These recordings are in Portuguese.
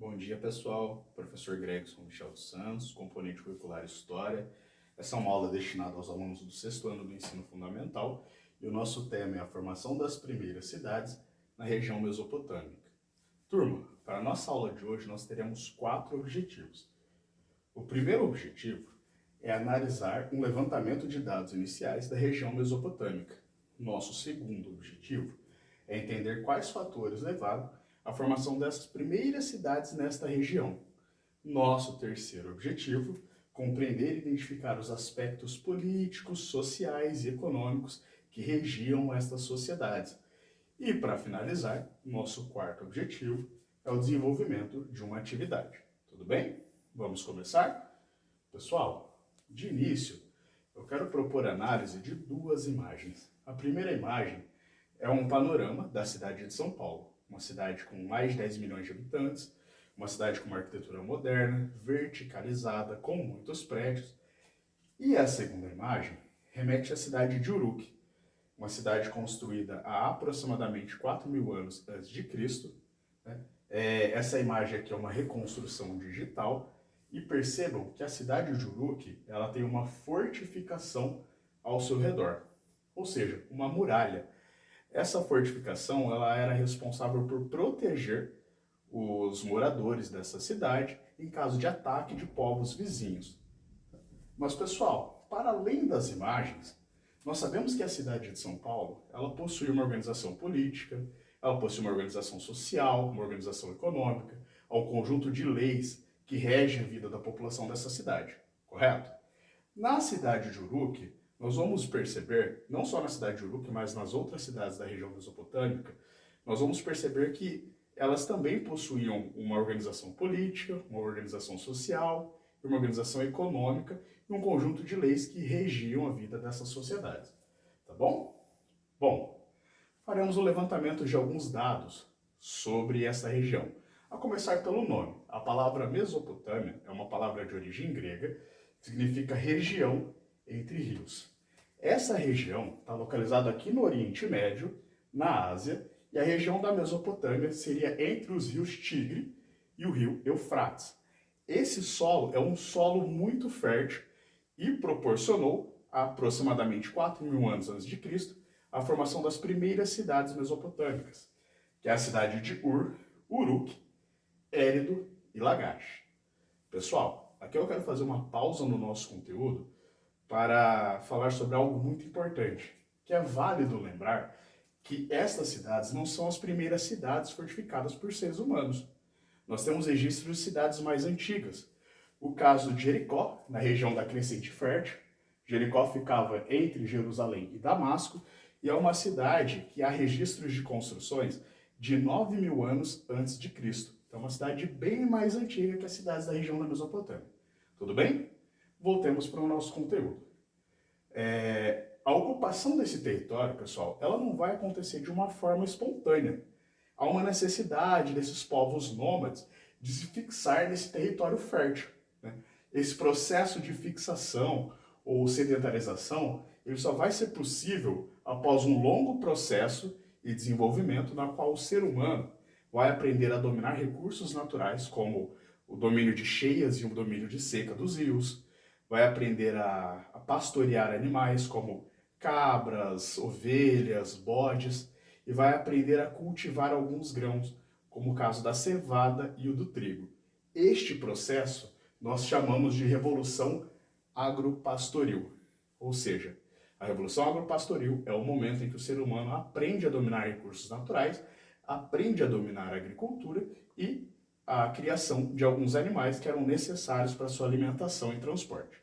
Bom dia, pessoal. Professor Gregson Michel dos Santos, componente curricular História. Essa é uma aula destinada aos alunos do 6º ano do ensino fundamental e o nosso tema é a formação das primeiras cidades na região mesopotâmica. Turma, para a nossa aula de hoje nós teremos 4 objetivos. O primeiro objetivo é analisar um levantamento de dados iniciais da região mesopotâmica. Nosso segundo objetivo é entender quais fatores levaram à formação dessas primeiras cidades nesta região. Nosso terceiro objetivo, compreender e identificar os aspectos políticos, sociais e econômicos que regiam estas sociedades. E, para finalizar, nosso quarto objetivo é o desenvolvimento de uma atividade. Tudo bem? Vamos começar? Pessoal, de início, eu quero propor a análise de 2 imagens. A primeira imagem é um panorama da cidade de São Paulo, uma cidade com mais de 10 milhões de habitantes, uma cidade com uma arquitetura moderna, verticalizada, com muitos prédios. E a segunda imagem remete à cidade de Uruk, uma cidade construída há aproximadamente 4.000 anos antes de Cristo. Essa imagem aqui é uma reconstrução digital e percebam que a cidade de Uruk ela tem uma fortificação ao seu redor, ou seja, uma muralha. Essa fortificação ela era responsável por proteger os moradores dessa cidade em caso de ataque de povos vizinhos. Mas, pessoal, para além das imagens, nós sabemos que a cidade de São Paulo ela possui uma organização política, ela possui uma organização social, uma organização econômica, um conjunto de leis que regem a vida da população dessa cidade, correto? Na cidade de Uruk, nós vamos perceber, não só na cidade de Uruk, mas nas outras cidades da região mesopotâmica, nós vamos perceber que elas também possuíam uma organização política, uma organização social, uma organização econômica e um conjunto de leis que regiam a vida dessas sociedades. Tá bom? Bom, faremos um levantamento de alguns dados sobre essa região. A começar pelo nome. A palavra Mesopotâmia é uma palavra de origem grega, que significa região entre rios. Essa região está localizada aqui no Oriente Médio, na Ásia, e a região da Mesopotâmia seria entre os rios Tigre e o rio Eufrates. Esse solo é um solo muito fértil e proporcionou, há aproximadamente 4.000 anos antes de Cristo, a formação das primeiras cidades mesopotâmicas, que é a cidade de Ur, Uruk, Eridu e Lagash. Pessoal, aqui eu quero fazer uma pausa no nosso conteúdo para falar sobre algo muito importante, que é válido lembrar que estas cidades não são as primeiras cidades fortificadas por seres humanos. Nós temos registros de cidades mais antigas. O caso de Jericó, na região da Crescente Fértil. Jericó ficava entre Jerusalém e Damasco, e é uma cidade que há registros de construções de 9.000 anos antes de Cristo. Então, é uma cidade bem mais antiga que as cidades da região da Mesopotâmia. Tudo bem? Voltemos para o nosso conteúdo. A ocupação desse território, pessoal, ela não vai acontecer de uma forma espontânea. Há uma necessidade desses povos nômades de se fixar nesse território fértil. Esse processo de fixação ou sedentarização, ele só vai ser possível após um longo processo e desenvolvimento na qual o ser humano vai aprender a dominar recursos naturais, como o domínio de cheias e o domínio de seca dos rios, vai aprender a pastorear animais como cabras, ovelhas, bodes, e vai aprender a cultivar alguns grãos, como o caso da cevada e o do trigo. Este processo nós chamamos de Revolução Agropastoril, ou seja, a Revolução Agropastoril é o momento em que o ser humano aprende a dominar recursos naturais, aprende a dominar a agricultura e a criação de alguns animais que eram necessários para sua alimentação e transporte.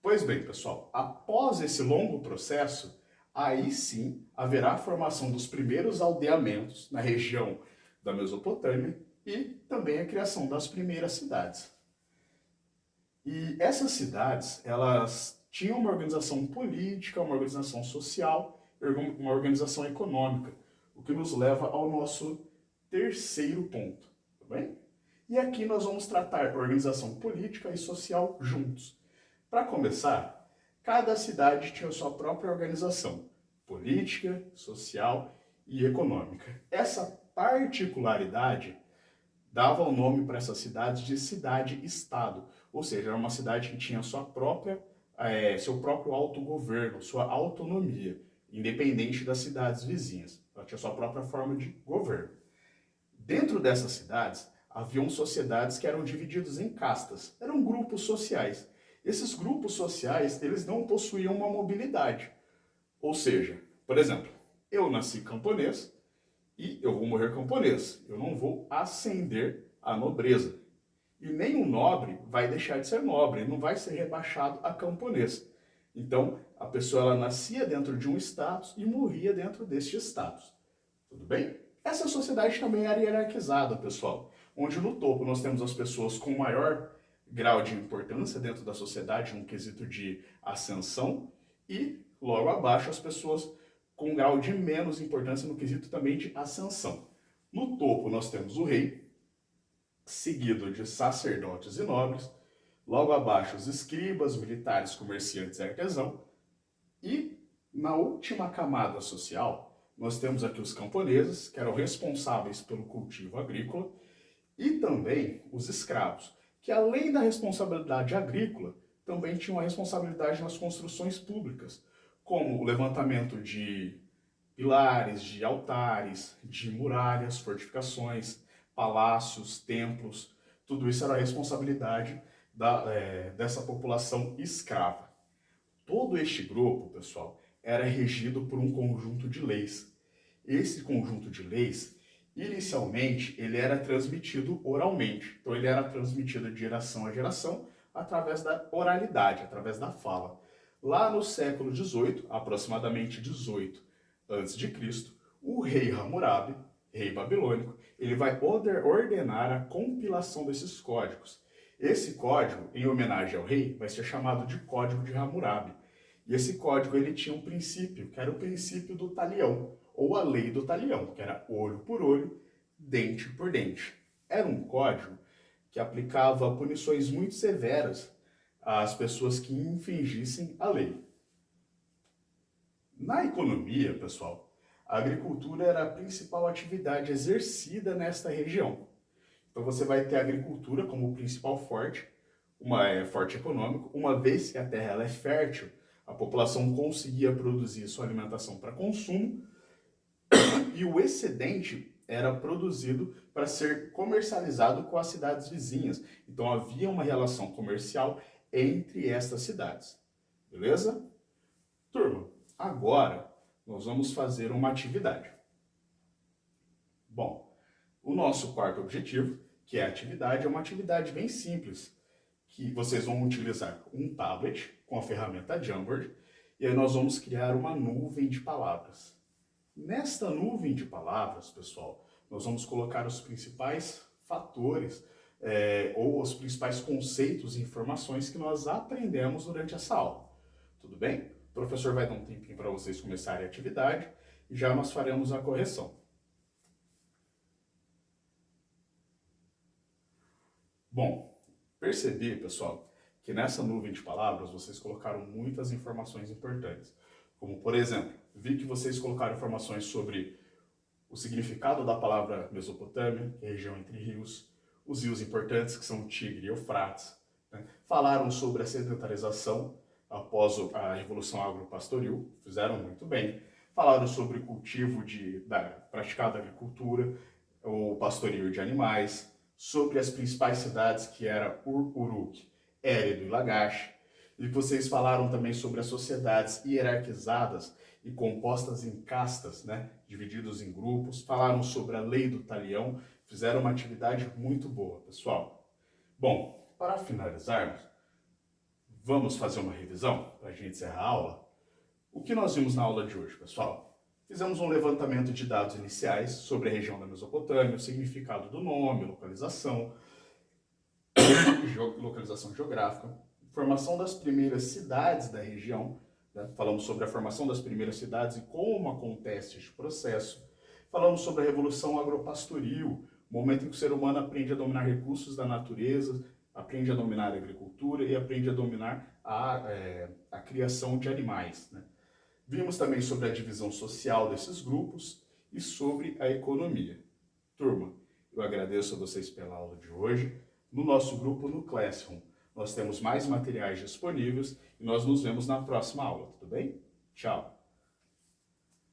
Pois bem, pessoal, após esse longo processo, aí sim haverá a formação dos primeiros aldeamentos na região da Mesopotâmia e também a criação das primeiras cidades. E essas cidades, elas tinham uma organização política, uma organização social, uma organização econômica, o que nos leva ao nosso terceiro ponto, tá bem? E aqui nós vamos tratar organização política e social juntos. Para começar, cada cidade tinha sua própria organização política, social e econômica. Essa particularidade dava o nome para essa cidade de cidade-estado, ou seja, era uma cidade que tinha seu próprio autogoverno, sua autonomia, independente das cidades vizinhas. Ela tinha sua própria forma de governo. Dentro dessas cidades, haviam sociedades que eram divididas em castas, eram grupos sociais. Esses grupos sociais, eles não possuíam uma mobilidade. Ou seja, por exemplo, eu nasci camponês e eu vou morrer camponês. Eu não vou ascender à nobreza. E nenhum nobre vai deixar de ser nobre, ele não vai ser rebaixado a camponês. Então, a pessoa ela nascia dentro de um status e morria dentro deste status. Tudo bem? Essa sociedade também era hierarquizada, pessoal, onde no topo nós temos as pessoas com maior grau de importância dentro da sociedade, no quesito de ascensão, e logo abaixo as pessoas com grau de menos importância no quesito também de ascensão. No topo nós temos o rei, seguido de sacerdotes e nobres, logo abaixo os escribas, militares, comerciantes e artesãos, e na última camada social nós temos aqui os camponeses, que eram responsáveis pelo cultivo agrícola, e também os escravos, que além da responsabilidade agrícola, também tinham a responsabilidade nas construções públicas, como o levantamento de pilares, de altares, de muralhas, fortificações, palácios, templos. Tudo isso era a responsabilidade dessa população escrava. Todo este grupo, pessoal, era regido por um conjunto de leis. Esse conjunto de leis, inicialmente, ele era transmitido oralmente. Então, ele era transmitido de geração a geração através da oralidade, através da fala. Lá no século XVIII, aproximadamente 18 a.C., o rei Hammurabi, rei babilônico, ele vai ordenar a compilação desses códigos. Esse código, em homenagem ao rei, vai ser chamado de Código de Hammurabi. E esse código ele tinha um princípio, que era o princípio do talião, ou a lei do talião, que era olho por olho, dente por dente. Era um código que aplicava punições muito severas às pessoas que infringissem a lei. Na economia, pessoal, a agricultura era a principal atividade exercida nesta região. Então você vai ter a agricultura como o principal forte, forte econômico, uma vez que a terra ela é fértil, a população conseguia produzir sua alimentação para consumo e o excedente era produzido para ser comercializado com as cidades vizinhas. Então havia uma relação comercial entre estas cidades. Beleza? Turma, agora nós vamos fazer uma atividade. Bom, o nosso quarto objetivo, que é a atividade, é uma atividade bem simples, que vocês vão utilizar um tablet com a ferramenta Jamboard, e aí nós vamos criar uma nuvem de palavras. Nesta nuvem de palavras, pessoal, nós vamos colocar os principais fatores ou os principais conceitos e informações que nós aprendemos durante essa aula. Tudo bem? O professor vai dar um tempinho para vocês começarem a atividade e já nós faremos a correção. Bom, percebi, pessoal, que nessa nuvem de palavras vocês colocaram muitas informações importantes. Como, por exemplo, vi que vocês colocaram informações sobre o significado da palavra Mesopotâmia, que é a região entre rios, os rios importantes, que são Tigre e Eufrates. Né? Falaram sobre a sedentarização após a Revolução Agropastoril, fizeram muito bem. Falaram sobre o cultivo praticada agricultura, o pastoreio de animais, sobre as principais cidades que era Uruk, Eridu e Lagash. E vocês falaram também sobre as sociedades hierarquizadas e compostas em castas, né, divididos em grupos. Falaram sobre a lei do talião, fizeram uma atividade muito boa, pessoal. Bom, para finalizarmos, vamos fazer uma revisão para a gente encerrar a aula. O que nós vimos na aula de hoje, pessoal? Fizemos um levantamento de dados iniciais sobre a região da Mesopotâmia, o significado do nome, localização geográfica, formação das primeiras cidades da região, né? Falamos sobre a formação das primeiras cidades e como acontece este processo. Falamos sobre a Revolução Agropastoril, o momento em que o ser humano aprende a dominar recursos da natureza, aprende a dominar a agricultura e aprende a dominar a criação de animais, né? Vimos também sobre a divisão social desses grupos e sobre a economia. Turma, Eu agradeço a vocês pela aula de hoje. No nosso grupo no Classroom, nós temos mais materiais disponíveis e nós nos vemos na próxima aula, tudo bem? Tchau!